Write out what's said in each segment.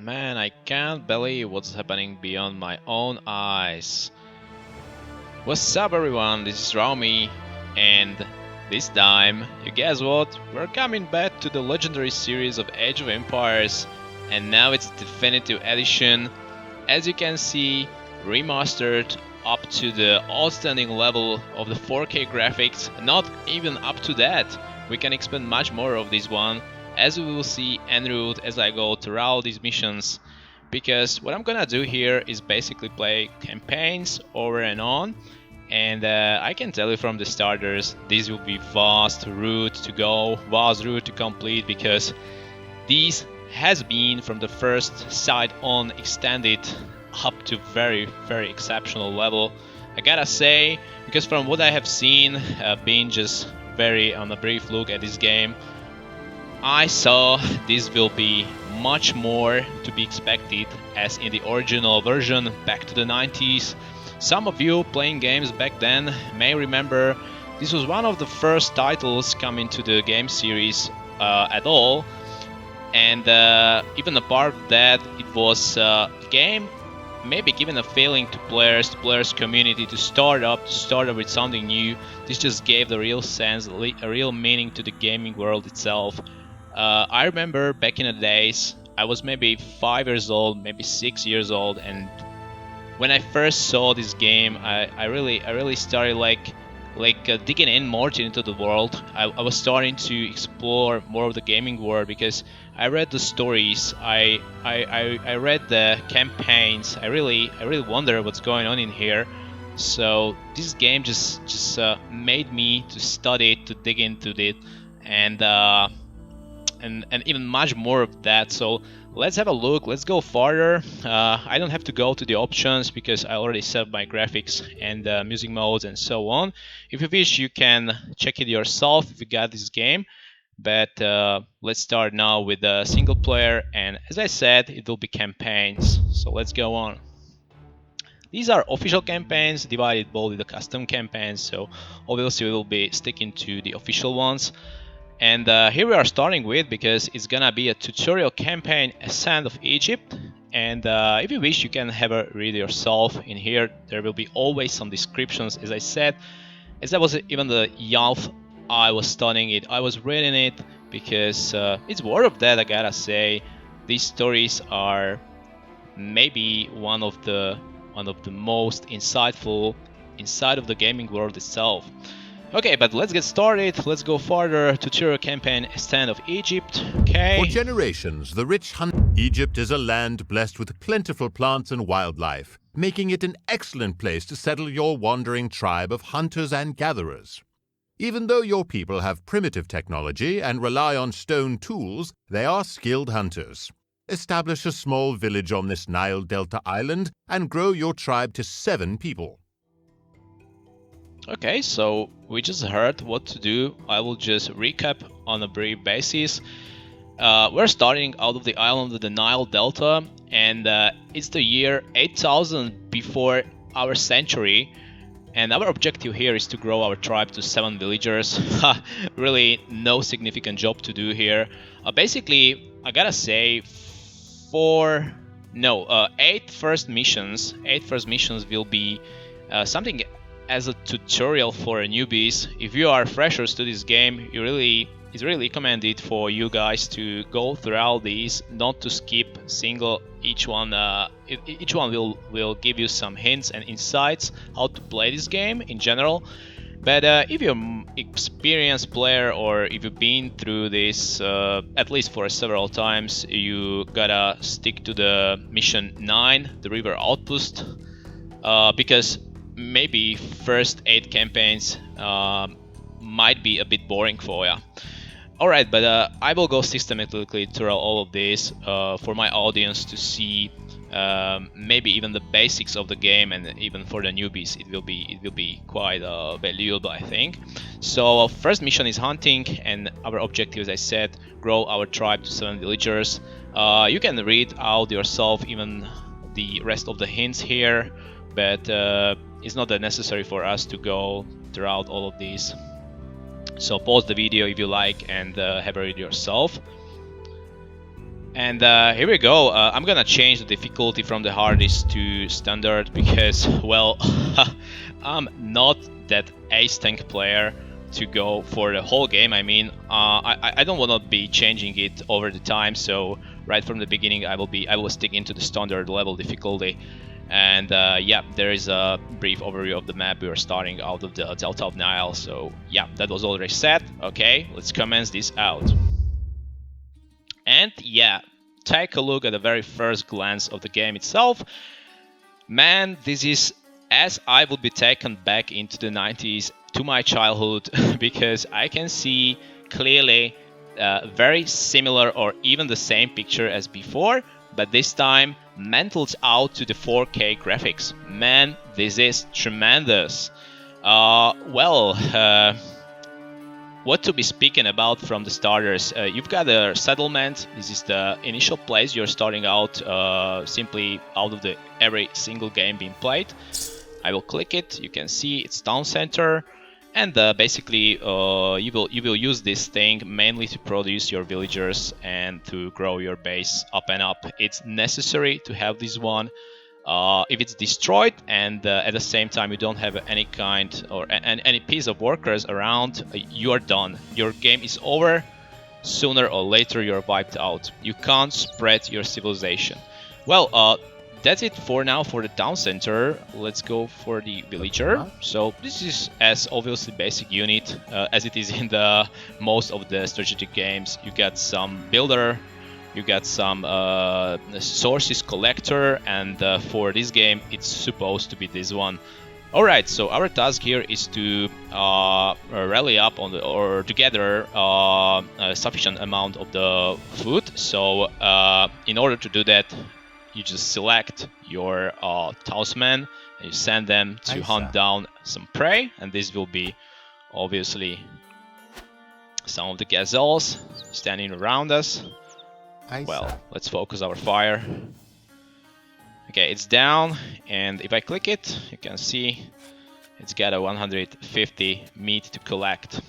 Man, I can't believe what's happening beyond my own eyes. What's up everyone, this is Raumi, and this time, you guess what? We're coming back to the legendary series of Age of Empires, and now it's definitive edition. As you can see, remastered up to the outstanding level of the 4K graphics. Not even up to that, we can expect much more of this one, as we will see en route as I go throughout these missions. Because what I'm gonna do here is basically play campaigns over and on, and I can tell you from the starters, this will be vast route to go, vast route to complete, because these has been from the first side on extended up to very exceptional level. I gotta say, because from what I have seen, being just very on a brief look at this game, I saw this will be much more to be expected as in the original version back to the 90s. Some of you playing games back then may remember this was one of the first titles coming to the game series at all, and even apart from that, it was a game maybe giving a feeling to players community to start up with something new. This just gave the real sense, a real meaning to the gaming world itself. I remember back in the days, I was maybe 5 years old, maybe 6 years old, and when I first saw this game, I really started digging in more into the world. I was starting to explore more of the gaming world because I read the stories, I read the campaigns. I really wonder what's going on in here. So this game just made me to study it, to dig into it, and even much more of that. So let's have a look, let's go farther. I don't have to go to the options because I already set my graphics and music modes and so on. If you wish, you can check it yourself if you got this game, but let's start now with the single player, and as I said, it will be campaigns, so let's go on. These are official campaigns divided both with the custom campaigns, so obviously we will be sticking to the official ones. And here we are starting with, because it's gonna be a tutorial campaign, Ascent of Egypt. And if you wish, you can have a read yourself. In here there will be always some descriptions, as I said. As that was even the YALF, I was studying it, I was reading it, because it's worth of that, I gotta say. These stories are maybe one of the most insightful inside of the gaming world itself. Okay, but let's get started. Let's go further. Tutorial campaign, Ascent of Egypt. Okay. For generations, the rich Egypt is a land blessed with plentiful plants and wildlife, making it an excellent place to settle your wandering tribe of hunters and gatherers. Even though your people have primitive technology and rely on stone tools, they are skilled hunters. Establish a small village on this Nile Delta island and grow your tribe to 7 people. Okay, so we just heard what to do. I will just recap on a brief basis. We're starting out of the island of the Nile Delta, and it's the year 8000 before our century, and our objective here is to grow our tribe to 7 villagers. Really no significant job to do here. Basically, I gotta say, 8 first missions will be something as a tutorial for newbies. If you are freshers to this game, it's really recommended for you guys to go throughout these, not to skip each one. Each one will give you some hints and insights how to play this game in general. But if you're an experienced player, or if you've been through this at least for several times, you gotta stick to the mission 9, the river outpost, because maybe first 8 campaigns might be a bit boring for ya. Alright, but I will go systematically through all of this for my audience to see maybe even the basics of the game, and even for the newbies it will be quite valuable, I think. So first mission is hunting, and our objective, as I said, grow our tribe to 7 villagers. You can read out yourself even the rest of the hints here, but it's not that necessary for us to go throughout all of these. So pause the video if you like and have a read yourself. And here we go. I'm gonna change the difficulty from the hardest to standard because, well, I'm not that ace tank player to go for the whole game. I mean, I don't want to be changing it over the time. So right from the beginning, I will stick into the standard level difficulty. And yeah, there is a brief overview of the map. We are starting out of the Delta of Nile. So yeah, that was already set. Okay, let's commence this out. And yeah, take a look at the very first glance of the game itself. Man, this is as I would be taken back into the 90s to my childhood because I can see clearly very similar or even the same picture as before, but this time mantled out to the 4K graphics. Man, this is tremendous. What to be speaking about from the starters? You've got a settlement. This is the initial place you're starting out, simply out of the every single game being played. I will click it. You can see it's town center, and basically you will use this thing mainly to produce your villagers and to grow your base up and up. It's necessary to have this one. If it's destroyed and at the same time you don't have any kind or any piece of workers around, you are done. Your game is over. Sooner or later you're wiped out. You can't spread your civilization. Well, that's it for now for the town center. Let's go for the villager. So this is as obviously basic unit as it is in the most of the strategic games. You got some builder. You got some sources collector, and for this game it's supposed to be this one. Alright, so our task here is to rally up on or to gather a sufficient amount of the food. So in order to do that, you just select your talisman and you send them to hunt down some prey, and this will be obviously some of the gazelles standing around us. Well, let's focus our fire. Okay, it's down, and if I click it, you can see it's got a 150 meat to collect.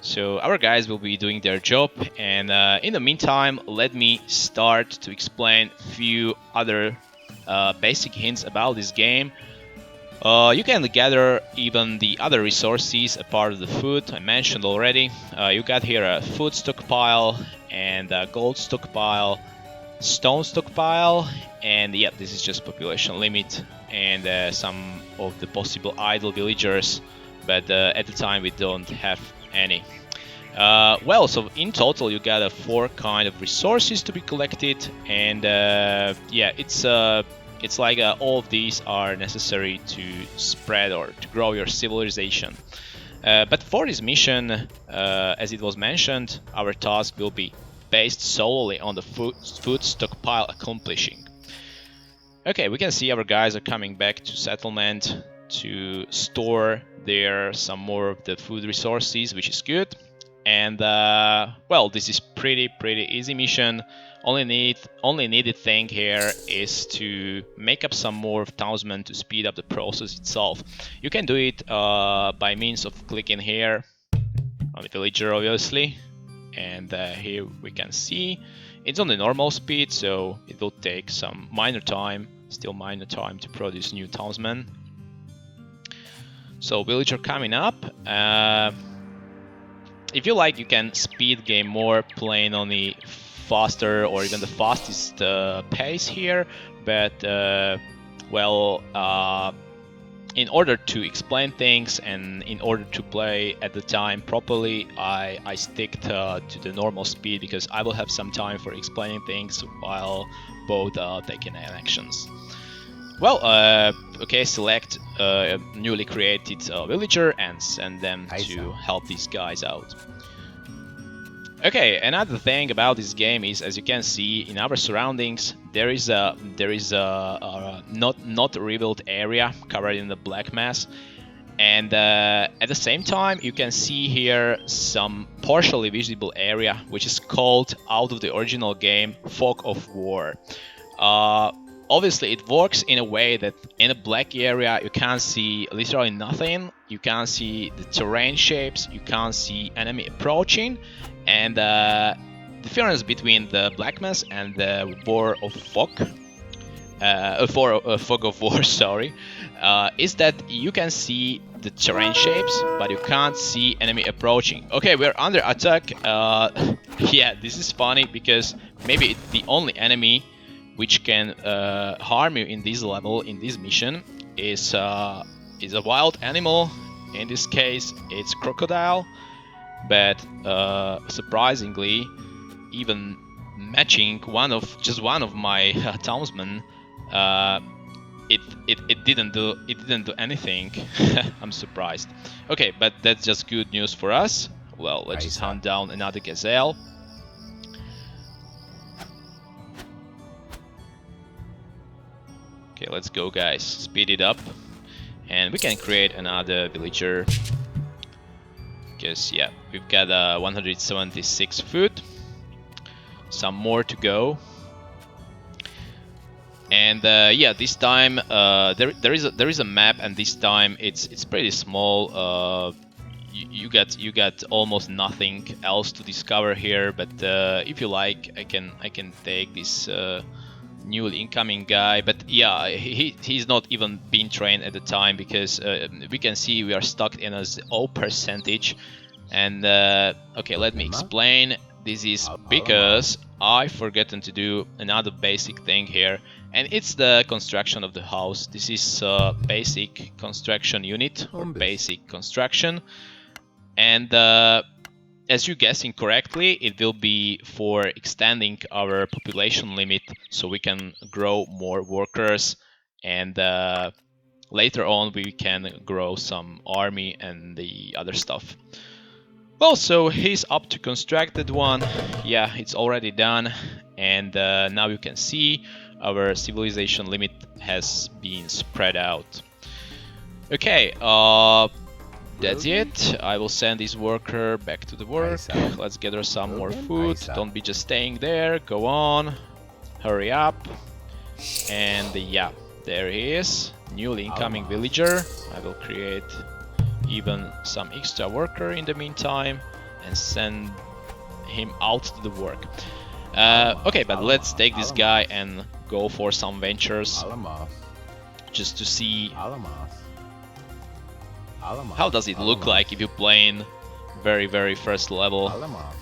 So our guys will be doing their job, and in the meantime, let me start to explain a few other basic hints about this game. You can gather even the other resources apart of the food I mentioned already. You got here a food stockpile and a gold stockpile, stone stockpile, and yeah, this is just population limit and some of the possible idle villagers, but at the time we don't have any. Well, so in total you got 4 kind of resources to be collected, and yeah, it's like all of these are necessary to spread or to grow your civilization. But for this mission, as it was mentioned, our task will be based solely on the food stockpile accomplishing. Okay, we can see our guys are coming back to settlement to store there some more of the food resources, which is good. And well, this is pretty easy mission. Only needed thing here is to make up some more talisman to speed up the process itself. You can do it by means of clicking here on the villager, obviously, and here we can see it's on the normal speed, so it will take some minor time to produce new talisman. So villager coming up. If you like, you can speed game more, playing on the faster or even the fastest pace here, but well, in order to explain things and in order to play at the time properly, I stick to the normal speed because I will have some time for explaining things while both taking actions. Well, okay, select a newly created villager and send them to help these guys out. Okay, another thing about this game is, as you can see in our surroundings, there is a not revealed area covered in the black mass, and at the same time you can see here some partially visible area which is called out of the original game Fog of War. Obviously it works in a way that in a black area you can't see literally nothing, you can't see the terrain shapes, you can't see enemy approaching, and difference between the Black Mass and the War of Fog, Fog of War, sorry, is that you can see the terrain shapes, but you can't see enemy approaching. Okay, we're under attack. Yeah, this is funny because maybe it's the only enemy which can harm you in this level, in this mission, is a wild animal. In this case, it's crocodile, but surprisingly, even matching just one of my townsmen, it didn't do anything. I'm surprised. Okay, but that's just good news for us. Well, let's just hunt down another gazelle. Okay, let's go, guys. Speed it up, and we can create another villager. Because yeah, we've got 176 food. Some more to go. And yeah, this time there is a map, and this time it's pretty small. You got almost nothing else to discover here. But if you like, I can take this newly incoming guy. But yeah, he's not even been trained at the time, because we can see we are stuck in a 0%. And okay, let me explain. This is because I've forgotten to do another basic thing here, and it's the construction of the house. This is basic construction unit, or basic construction, and as you're guessing correctly, it will be for extending our population limit so we can grow more workers, and later on we can grow some army and the other stuff. Well, so he's up to construct that one. Yeah, it's already done, and now you can see our civilization limit has been spread out. Okay, that's it. I will send this worker back to the work. Let's gather some more food. Don't be just staying there. Go on. Hurry up. And yeah, there he is. Newly incoming villager. I will create even some extra worker in the meantime and send him out to the work. Okay, but let's take this guy and go for some ventures just to see how does it look like if you play in very first level.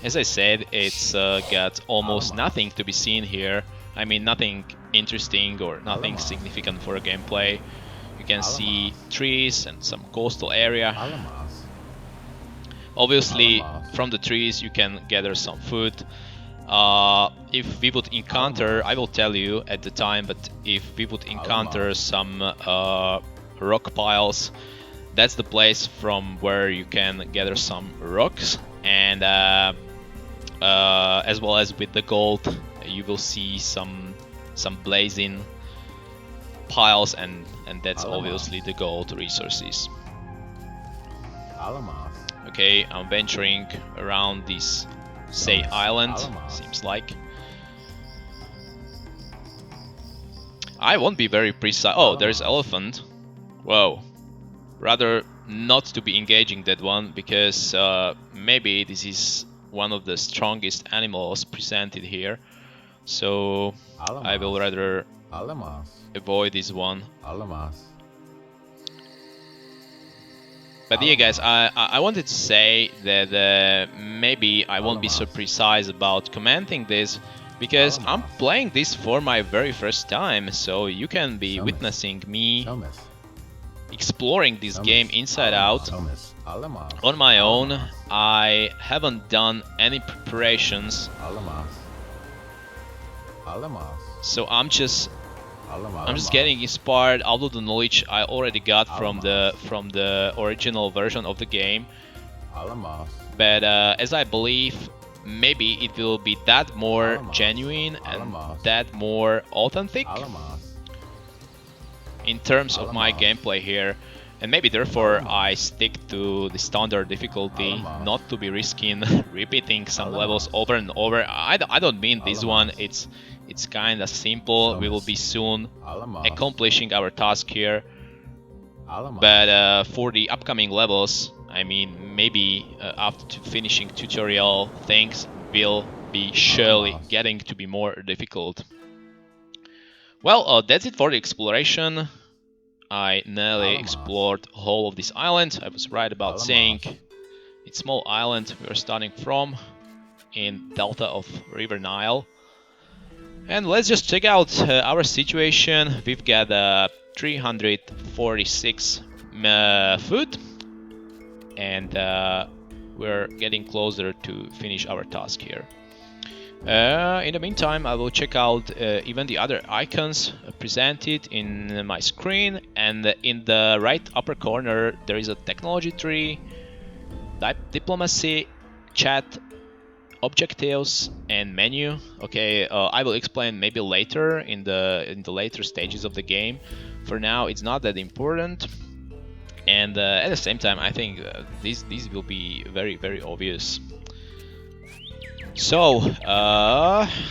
As I said, it's got almost nothing to be seen here. I mean, nothing interesting or nothing significant for gameplay. You can see trees and some coastal area. Obviously, from the trees you can gather some food. If we would encounter, I will tell you at the time, but if we would encounter some rock piles, that's the place from where you can gather some rocks, and as well as with the gold, you will see some blazing piles, and that's obviously the gold resources. Okay, I'm venturing around this island, seems like. I won't be very precise. Oh, there's elephant. Whoa. Rather not to be engaging that one, because maybe this is one of the strongest animals presented here. So I will rather avoid this one. But yeah, guys, I wanted to say that maybe I won't be so precise about commenting this, because I'm playing this for my very first time, so you can be witnessing me exploring this game inside out on my own. I haven't done any preparations, so I'm just getting inspired out of the knowledge I already got from the original version of the game. But as I believe, maybe it will be that more genuine and that more authentic in terms of my gameplay here, and maybe therefore I stick to the standard difficulty, not to be risking repeating some levels over and over. I don't mean this one, it's kind of simple. We will be soon accomplishing our task here, but for the upcoming levels, I mean, maybe after finishing tutorial, things will be surely getting to be more difficult. Well, that's it for the exploration. I nearly explored the whole of this island. I was right about saying it's a small island we are starting from in delta of River Nile. And let's just check out our situation. We've got 346 food, and we're getting closer to finish our task here. In the meantime, I will check out even the other icons presented in my screen, and in the right upper corner there is a technology tree, diplomacy, chat, objectives, and menu. Okay, I will explain maybe later in the later stages of the game. For now, it's not that important, and at the same time, I think these will be very obvious. So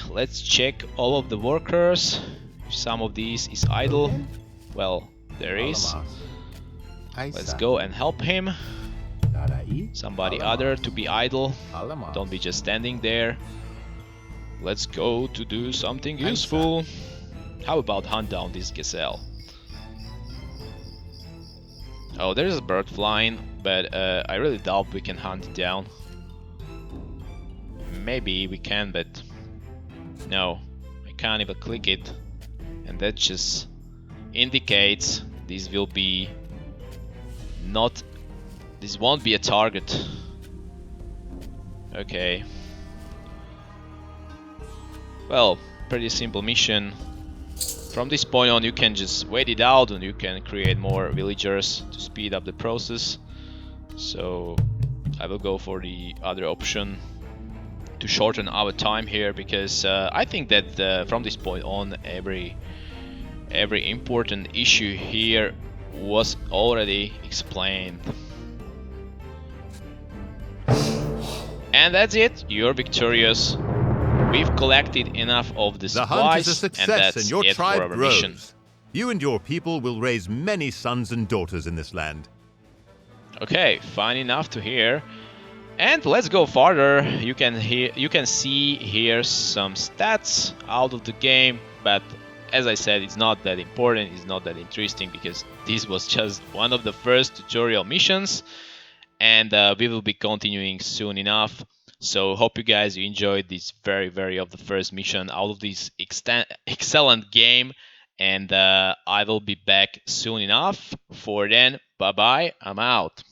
let's check all of the workers. If some of these is idle, well, there is. Let's go and help him. Somebody other to be idle. Don't be just standing there. Let's go to do something useful. How about hunt down this gazelle? Oh, there's a bird flying, but I really doubt we can hunt it down. Maybe we can, but no, I can't even click it, and that just indicates this will be not. This won't be a target. Okay. Well, pretty simple mission. From this point on, you can just wait it out, and you can create more villagers to speed up the process. So I will go for the other option to shorten our time here, because I think that from this point on, every important issue here was already explained. And that's it. You're victorious. We've collected enough of the supplies, the hunt is a success, and your tribe grows. Mission. You and your people will raise many sons and daughters in this land. Okay, fine enough to hear. And let's go farther. You can see here some stats out of the game, but as I said, it's not that important, it's not that interesting, because this was just one of the first tutorial missions, and we will be continuing soon enough. So hope you guys enjoyed this very of the first mission out of this excellent game, and I will be back soon enough. For then, bye bye, I'm out.